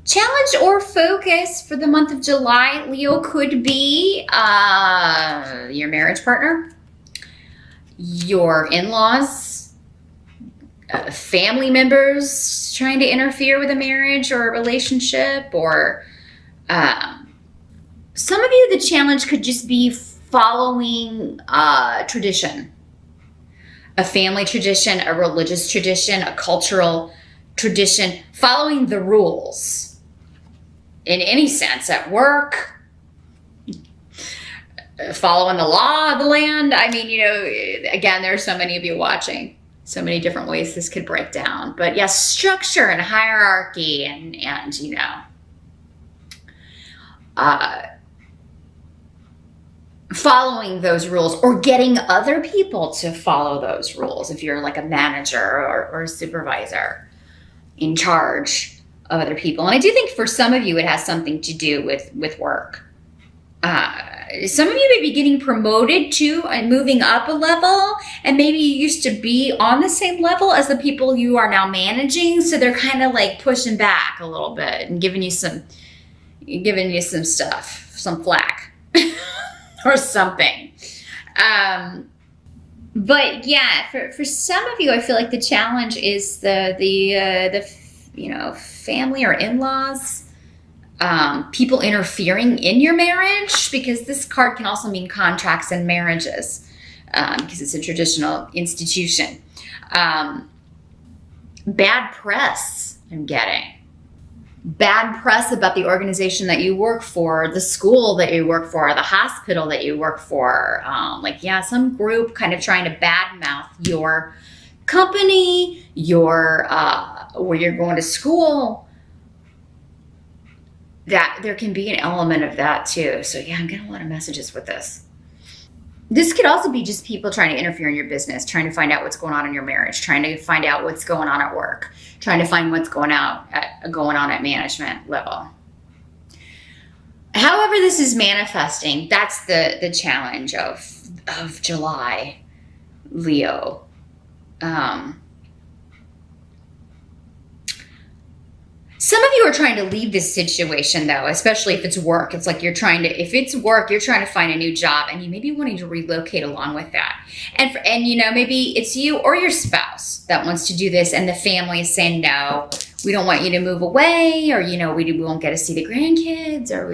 Challenge or focus for the month of July, Leo, could be your marriage partner, your in-laws, family members trying to interfere with a marriage or a relationship, or some of you, the challenge could just be following tradition, a family tradition, a religious tradition, a cultural tradition, following the rules in any sense, at work, following the law of the land. I mean, again, there are so many of you watching, so many different ways this could break down. But yes, structure and hierarchy and following those rules, or getting other people to follow those rules if you're like a manager or a supervisor in charge of other people. And I do think for some of you it has something to do with work. Some of you may be getting promoted to and moving up a level, and maybe you used to be on the same level as the people you are now managing, so they're kind of like pushing back a little bit and giving you some stuff, some flack or something. But yeah, for some of you, I feel like the challenge is the family or in-laws, people interfering in your marriage, because this card can also mean contracts and marriages, because it's a traditional institution. Bad press I'm getting. Bad press about the organization that you work for, the school that you work for, the hospital that you work for. Some group kind of trying to badmouth your company, your where you're going to school. That there can be an element of that too. So yeah, I'm getting a lot of messages with this. This could also be just people trying to interfere in your business, trying to find out what's going on in your marriage, trying to find out what's going on at work, trying to find what's going on at management level. However this is manifesting, that's the challenge of July, Leo. Some of you are trying to leave this situation though, especially if it's work. It's like if it's work, you're trying to find a new job, and you may be wanting to relocate along with that. And maybe it's you or your spouse that wants to do this, and the family is saying, no, we don't want you to move away, or, we won't get to see the grandkids, or,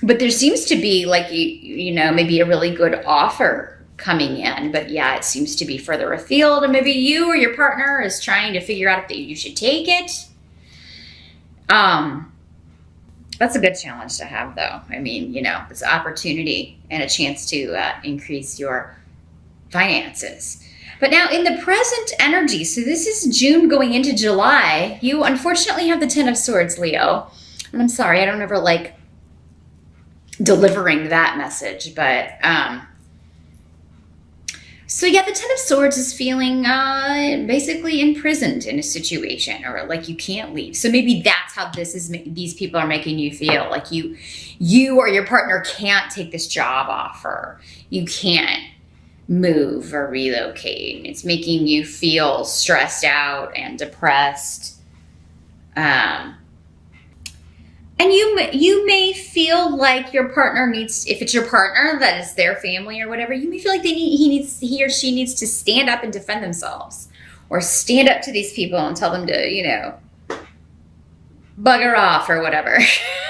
but there seems to be maybe a really good offer coming in, but yeah, it seems to be further afield, and maybe you or your partner is trying to figure out if you should take it. That's a good challenge to have, though. I mean, it's an opportunity and a chance to increase your finances. But now in the present energy, so this is June going into July, you unfortunately have the Ten of Swords, Leo. And I'm sorry, I don't ever like delivering that message, but so yeah, the Ten of Swords is feeling basically imprisoned in a situation, or like you can't leave. So maybe that's how these people are making you feel, like you or your partner can't take this job offer. You can't move or relocate. It's making you feel stressed out and depressed. And you may feel like your partner needs, if it's your partner that is their family or whatever, you may feel like he or she needs to stand up and defend themselves, or stand up to these people and tell them to, bugger off or whatever.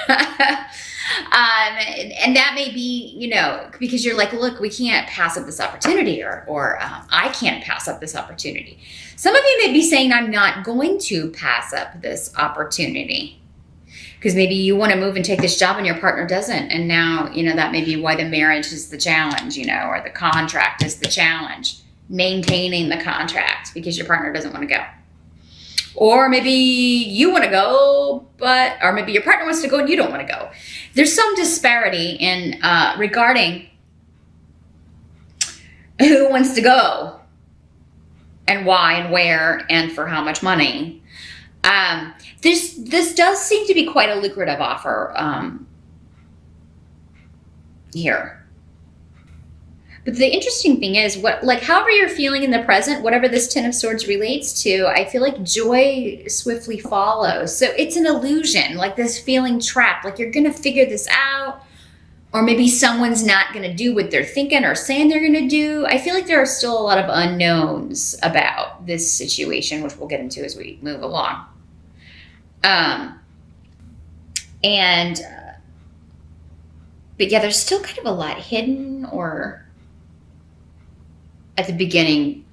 And that may be, because you're like, look, we can't pass up this opportunity, or I can't pass up this opportunity. Some of you may be saying, I'm not going to pass up this opportunity. Because maybe you want to move and take this job and your partner doesn't. And now, that may be why the marriage is the challenge, or the contract is the challenge. Maintaining the contract because your partner doesn't want to go. Or maybe you want to go, or maybe your partner wants to go and you don't want to go. There's some disparity in regarding who wants to go and why and where and for how much money. This does seem to be quite a lucrative offer here. But the interesting thing is, however you're feeling in the present, whatever this Ten of Swords relates to, I feel like joy swiftly follows. So it's an illusion, like this feeling trapped, like you're going to figure this out, or maybe someone's not going to do what they're thinking or saying they're going to do. I feel like there are still a lot of unknowns about this situation, which we'll get into as we move along. But yeah, there's still kind of a lot hidden or at the beginning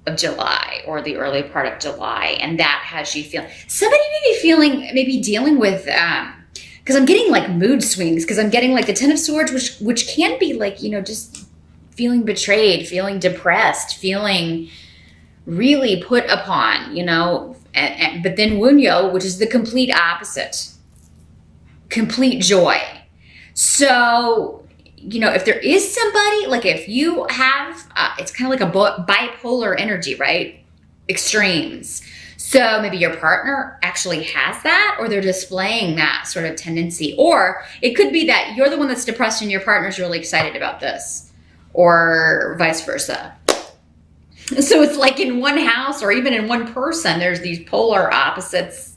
of July or the early part of July, and that has you feel. Somebody may be dealing with, because I'm getting like mood swings, because I'm getting like the Ten of Swords, which can be like, just feeling betrayed, feeling depressed, feeling really put upon, but then Wunyo, which is the complete opposite, complete joy. So, if there is somebody, like if you have, it's kind of like a bipolar energy, right? Extremes. So maybe your partner actually has that, or they're displaying that sort of tendency. Or it could be that you're the one that's depressed and your partner's really excited about this, or vice versa. So it's like in one house or even in one person, there's these polar opposites.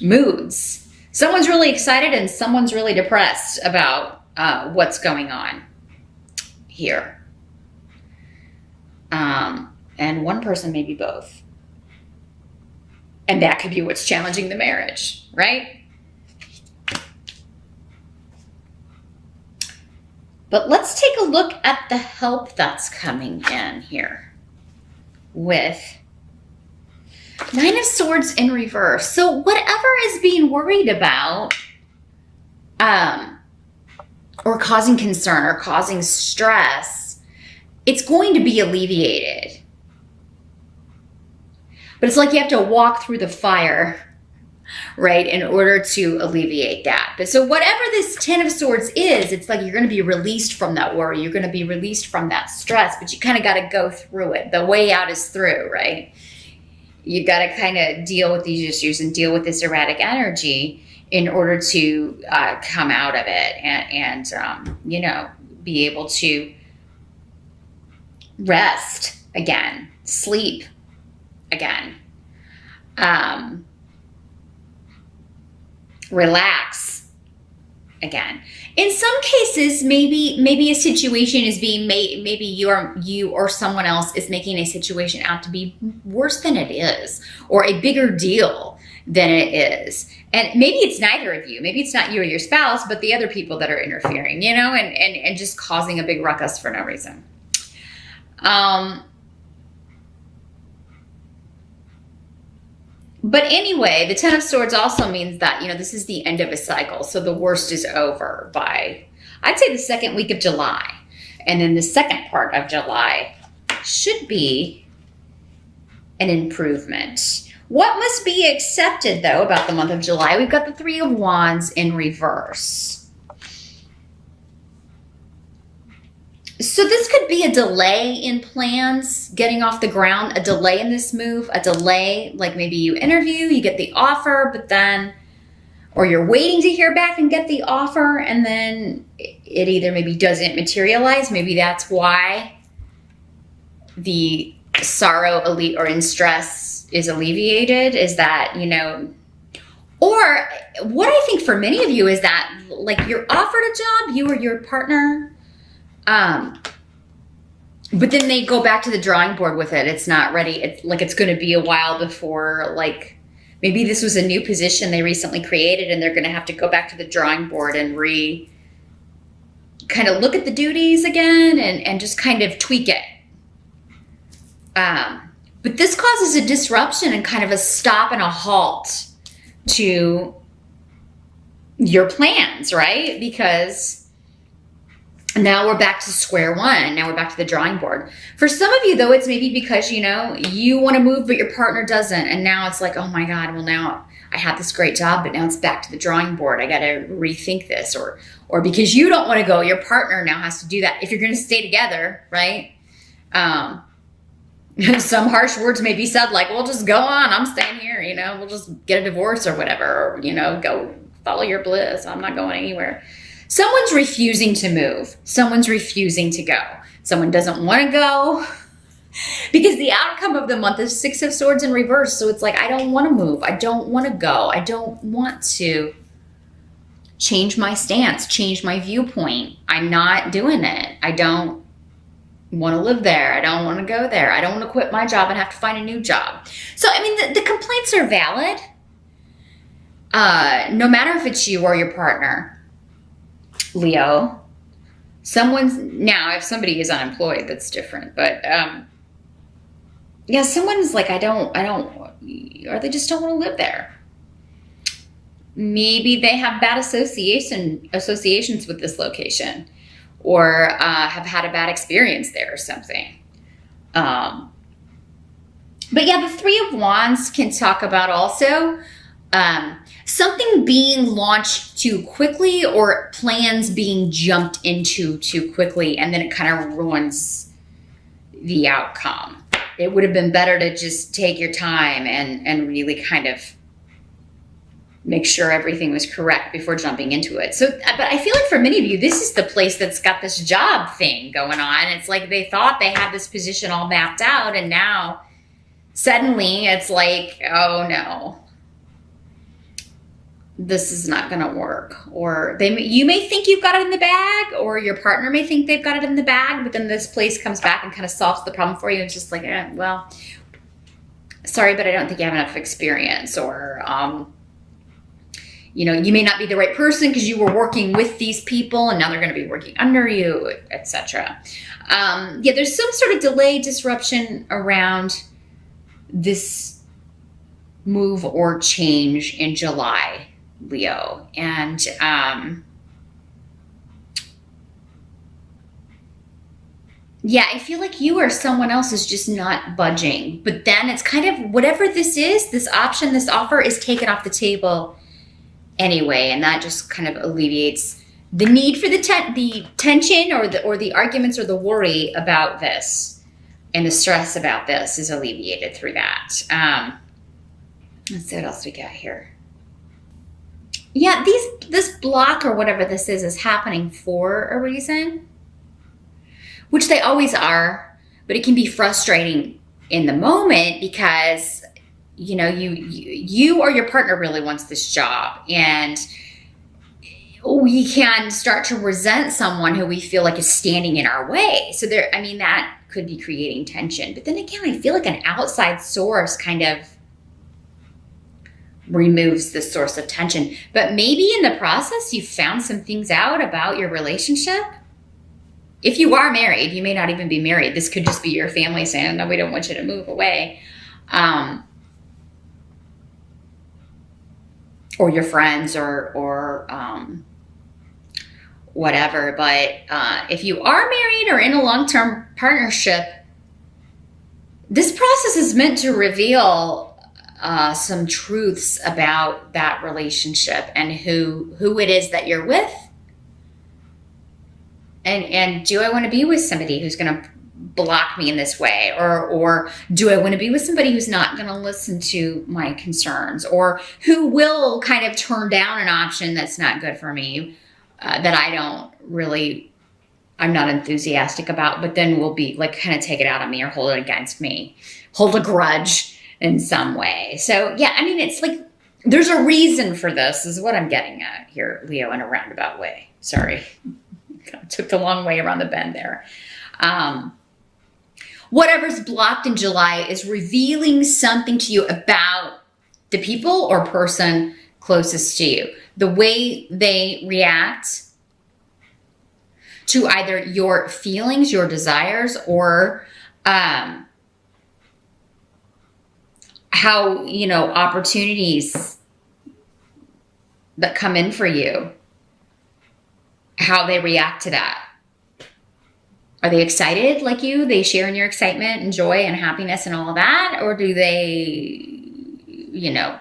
Moods. Someone's really excited and someone's really depressed about what's going on here. And one person may be both. And that could be what's challenging the marriage, right? But let's take a look at the help that's coming in here with Nine of Swords in reverse. So whatever is being worried about, or causing concern or causing stress, it's going to be alleviated. But it's like you have to walk through the fire, right, in order to alleviate that. But so whatever this Ten of Swords is, it's like you're going to be released from that worry. You're going to be released from that stress, but you kind of got to go through it. The way out is through, right? You got to kind of deal with these issues and deal with this erratic energy in order to come out of it and be able to rest again, sleep again, relax again. In some cases, maybe a situation is being made, maybe you or someone else is making a situation out to be worse than it is, or a bigger deal than it is. And maybe it's neither of you. Maybe it's not you or your spouse, but the other people that are interfering, and just causing a big ruckus for no reason. But anyway, the Ten of Swords also means that, this is the end of a cycle. So the worst is over by, I'd say, the second week of July. And then the second part of July should be an improvement. What must be accepted, though, about the month of July? We've got the Three of Wands in reverse. So this could be a delay in plans getting off the ground, a delay in this move, a delay, like maybe you interview, you get the offer, but then, or you're waiting to hear back and get the offer, and then it either maybe doesn't materialize. Maybe that's why the sorrow or in stress is alleviated, is that, or what I think for many of you is that, like, you're offered a job, you or your partner, but then they go back to the drawing board with it. It's not ready. It's going to be a while before, like, maybe this was a new position they recently created and they're going to have to go back to the drawing board and kind of look at the duties again and just kind of tweak it. But this causes a disruption and kind of a stop and a halt to your plans, right? Because now we're back to square one. Now we're back to the drawing board. For some of you, though, it's maybe because, you want to move, but your partner doesn't. And now it's like, oh my God, well, now I have this great job, but now it's back to the drawing board. I got to rethink this. Or because you don't want to go, your partner now has to do that. If you're going to stay together, right? Some harsh words may be said like, well, just go on. I'm staying here, we'll just get a divorce or whatever, or, go follow your bliss. I'm not going anywhere. Someone's refusing to move. Someone's refusing to go. Someone doesn't want to go because the outcome of the month is Six of Swords in reverse. So it's like, I don't want to move. I don't want to go. I don't want to change my stance, change my viewpoint. I'm not doing it. I don't want to live there. I don't want to go there. I don't want to quit my job and have to find a new job. So, I mean, the complaints are valid. No matter if it's you or your partner, Leo. Now, if somebody is unemployed, that's different. But, yeah, someone's like, or they just don't want to live there. Maybe they have bad associations with this location, or have had a bad experience there or something. But yeah, the Three of Wands can talk about also something being launched too quickly, or plans being jumped into too quickly, and then it kind of ruins the outcome. It would have been better to just take your time and really kind of make sure everything was correct before jumping into it. So, but I feel like for many of you, this is the place that's got this job thing going on. It's like they thought they had this position all mapped out, and now suddenly it's like, oh no, this is not going to work. Or you may think you've got it in the bag, or your partner may think they've got it in the bag, but then this place comes back and kind of solves the problem for you. It's just like, well, sorry, but I don't think you have enough experience, or, you may not be the right person because you were working with these people and now they're going to be working under you, etc. Yeah, there's some sort of delay, disruption around this move or change in July, Leo. And yeah, I feel like you or someone else is just not budging. But then it's kind of whatever this is, this option, this offer is taken off the table anyway, and that just kind of alleviates the need for the tension or the arguments or the worry about this, and the stress about this is alleviated through that. Let's see what else we got here. Yeah, this block or whatever this is happening for a reason, which they always are, but it can be frustrating in the moment because you or your partner really wants this job, and we can start to resent someone who we feel like is standing in our way. So that could be creating tension. But then again, I feel like an outside source kind of removes the source of tension. But maybe in the process, you found some things out about your relationship. If you are married, you may not even be married. This could just be your family saying, no, we don't want you to move away. Or your friends or whatever. But if you are married or in a long-term partnership, this process is meant to reveal some truths about that relationship and who it is that you're with. And do I want to be with somebody who's going to block me in this way? Or do I want to be with somebody who's not going to listen to my concerns, or who will kind of turn down an option that's not good for me, that I'm not enthusiastic about, but then will be like kind of take it out on me or hold it against me, hold a grudge in some way. So yeah, it's like there's a reason for this is what I'm getting at here, Leo, in a roundabout way. Sorry. Took the long way around the bend there. Whatever's blocked in July is revealing something to you about the people or person closest to you. The way they react to either your feelings, your desires, or how, opportunities that come in for you, how they react to that. Are they excited like you? They share in your excitement and joy and happiness and all of that? Or do they,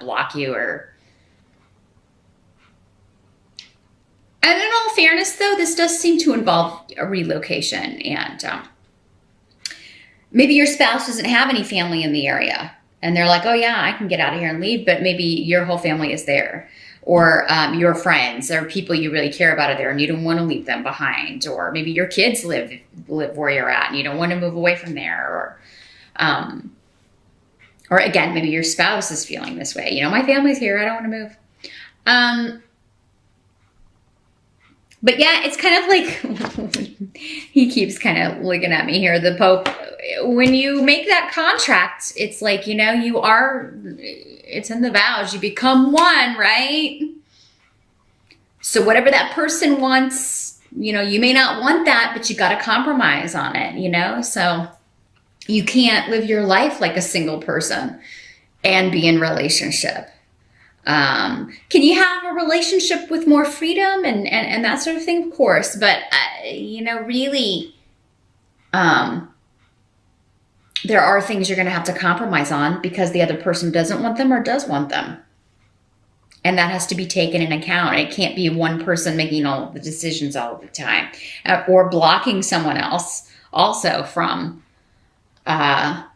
block you or... And in all fairness, though, this does seem to involve a relocation. And maybe your spouse doesn't have any family in the area. And they're like, oh, yeah, I can get out of here and leave. But maybe your whole family is there. or your friends or people you really care about are there and you don't want to leave them behind, or maybe your kids live where you're at and you don't want to move away from there, or again, maybe your spouse is feeling this way. My family's here, I don't want to move. But yeah, it's kind of like, he keeps kind of looking at me here, the Pope. When you make that contract, it's like, it's in the vows, you become one, right? So whatever that person wants, you may not want that, but you got to compromise on it, so you can't live your life like a single person and be in relationship. Can you have a relationship with more freedom and that sort of thing? Of course. But, really, there are things you're going to have to compromise on because the other person doesn't want them or does want them. And that has to be taken into account. It can't be one person making all of the decisions all the time, or blocking someone else also from other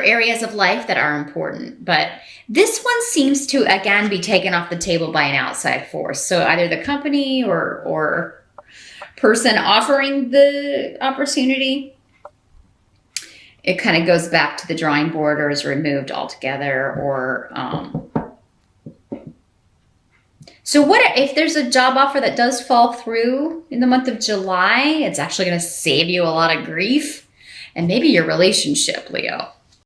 areas of life that are important. But this one seems to, again, be taken off the table by an outside force. So either the company or person offering the opportunity, it kind of goes back to the drawing board or is removed altogether. Or so what if there's a job offer that does fall through in the month of July? It's actually going to save you a lot of grief. And maybe your relationship, Leo.